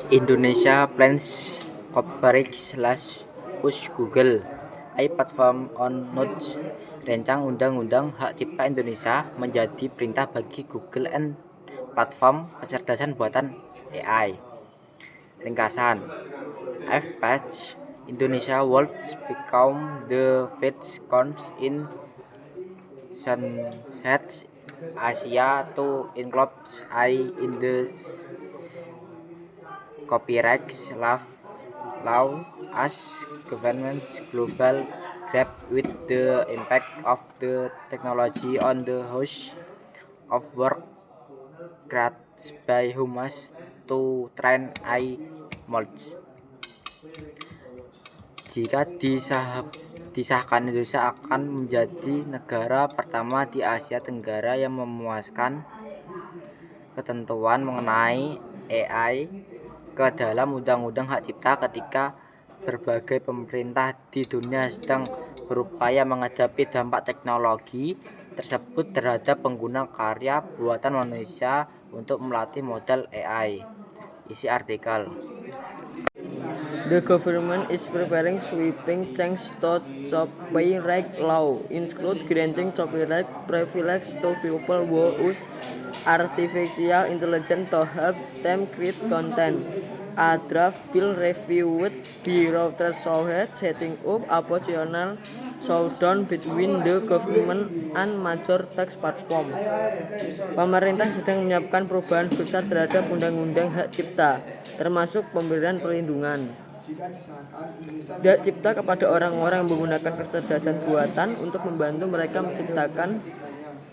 Indonesia plans cooperate / push Google, platform on Node. Rencang Undang-Undang Hak Cipta Indonesia menjadi perintah bagi Google and platform kecerdasan buatan AI. Ringkasan: FPACH Indonesia World become the first country in Southeast Asia to include AI in the copyright law as governments global grapple with the impact of the technology on the host of work created by humans to train AI models. Jika disahkan, Indonesia akan menjadi negara pertama di Asia Tenggara yang memuaskan ketentuan mengenai AI ke dalam Undang-Undang Hak Cipta ketika berbagai pemerintah di dunia sedang berupaya menghadapi dampak teknologi tersebut terhadap pengguna karya buatan manusia untuk melatih model AI. Isi artikel. The government is preparing sweeping changes to copyright law, including granting copyright privileges to people who use artificial intelligence to help them create content. A draft bill reviewed by Reuters showed setting up a potential showdown between the government and major tech platform. Pemerintah sedang menyiapkan perubahan besar terhadap Undang-Undang Hak Cipta, termasuk pemberian perlindungan hak cipta kepada orang-orang yang menggunakan kecerdasan buatan untuk membantu mereka menciptakan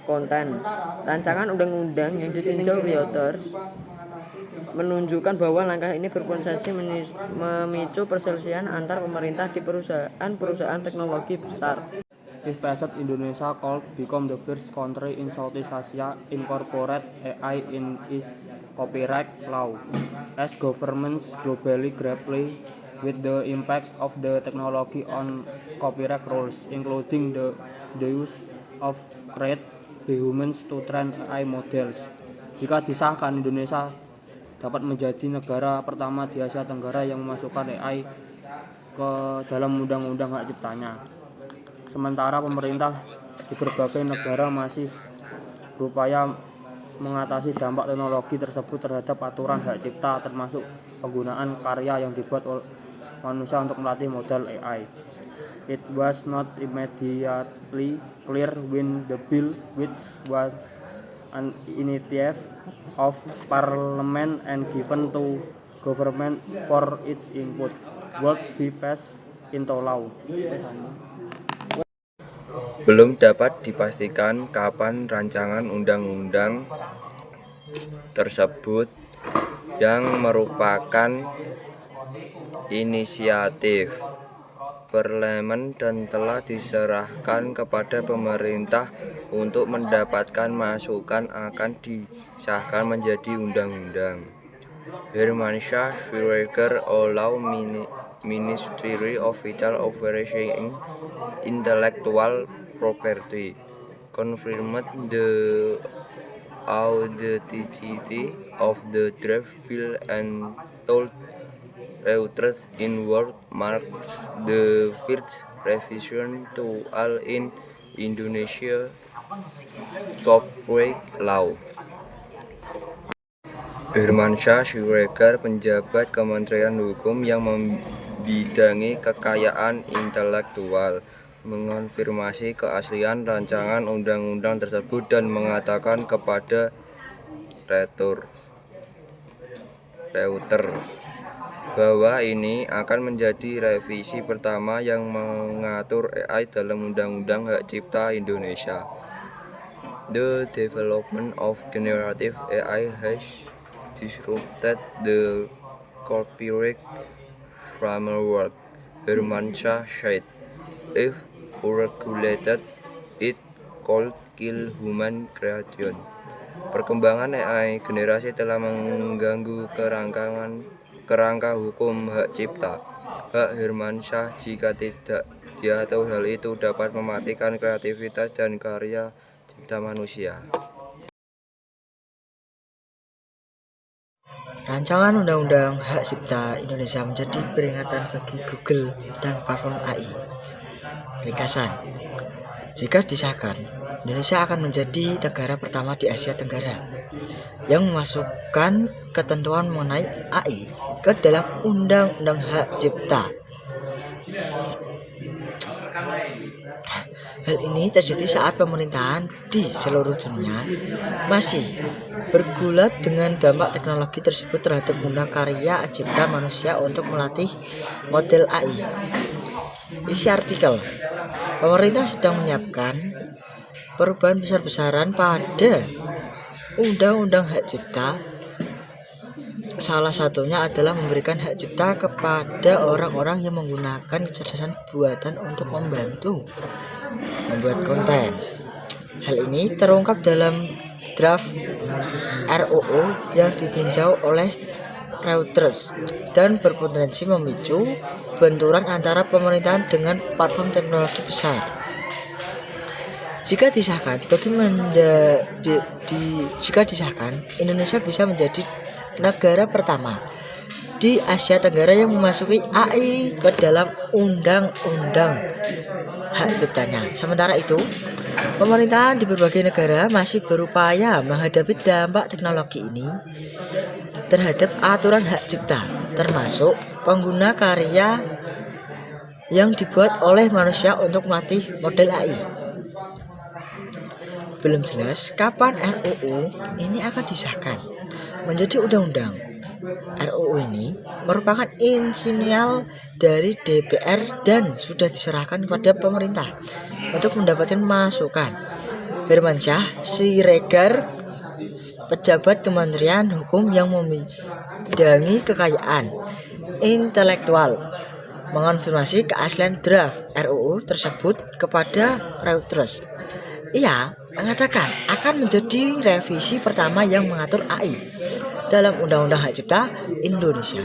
konten. Rancangan undang-undang yang ditinjau Reuters menunjukkan bahwa langkah ini berpotensi memicu perselisihan antar pemerintah di perusahaan teknologi besar. If passed, Indonesia could become the first country in Southeast Asia incorporate AI in its copyright law, as governments globally grapple with the impacts of the technology on copyright rules, including the use of created by humans to train AI models. Jika disahkan, Indonesia dapat menjadi negara pertama di Asia Tenggara yang memasukkan AI ke dalam undang-undang hak ciptanya. Sementara pemerintah di berbagai negara masih berupaya mengatasi dampak teknologi tersebut terhadap aturan hak cipta, termasuk penggunaan karya yang dibuat oleh manusia untuk melatih model AI. It was not immediately clear when the bill, which was an initiative of Parliament and given to government for its input, would be passed into law. Belum dapat dipastikan kapan rancangan undang-undang tersebut yang merupakan inisiatif Parlemen dan telah diserahkan kepada pemerintah untuk mendapatkan masukan akan disahkan menjadi undang-undang. Hermansyah Siregar Olau Ministry of Vital Operations and Intellectual Property confirmed the authenticity of the draft bill and told Reuters in Word marks the first revision to all in Indonesia copyright law. Hermansyah Siregar, penjabat Kementerian Hukum yang membidangi kekayaan intelektual, mengonfirmasi keaslian rancangan undang-undang tersebut dan mengatakan kepada Reuters bahwa ini akan menjadi revisi pertama yang mengatur AI dalam Undang-Undang Hak Cipta Indonesia. The development of generative AI has disrupted the copyright framework, Hermansyah said. If unregulated, it could kill human creation. Perkembangan AI generasi telah mengganggu kerangka hukum hak cipta. Hak Hermansyah, jika tidak diatur hal itu dapat mematikan kreativitas dan karya cipta manusia. Rancangan Undang-Undang Hak Cipta Indonesia menjadi peringatan bagi Google dan platform AI. Ringkasan, jika disahkan, Indonesia akan menjadi negara pertama di Asia Tenggara yang memasukkan ketentuan mengenai AI ke dalam Undang-Undang Hak Cipta. Hal ini terjadi saat pemerintahan di seluruh dunia masih bergulat dengan dampak teknologi tersebut terhadap guna karya cipta manusia untuk melatih model AI. Isi artikel, pemerintah sedang menyiapkan perubahan besar-besaran pada Undang-Undang Hak Cipta. Salah satunya adalah memberikan hak cipta kepada orang-orang yang menggunakan kecerdasan buatan untuk membantu membuat konten. Hal ini terungkap dalam draft RUU yang ditinjau oleh Reuters dan berpotensi memicu benturan antara pemerintahan dengan platform teknologi besar. Jika disahkan, Indonesia bisa menjadi negara pertama di Asia Tenggara yang memasuki AI ke dalam undang-undang hak ciptanya. Sementara itu, pemerintahan di berbagai negara masih berupaya menghadapi dampak teknologi ini terhadap aturan hak cipta, termasuk pengguna karya yang dibuat oleh manusia untuk melatih model AI. Belum jelas kapan RUU ini akan disahkan menjadi undang-undang. RUU ini merupakan inisial dari DPR dan sudah diserahkan kepada pemerintah untuk mendapatkan masukan. Hermansyah Siregar, pejabat Kementerian Hukum yang membidangi kekayaan intelektual, mengonfirmasi keaslian draft RUU tersebut kepada Reuters. Ia mengatakan akan menjadi revisi pertama yang mengatur AI dalam Undang-Undang Hak Cipta Indonesia.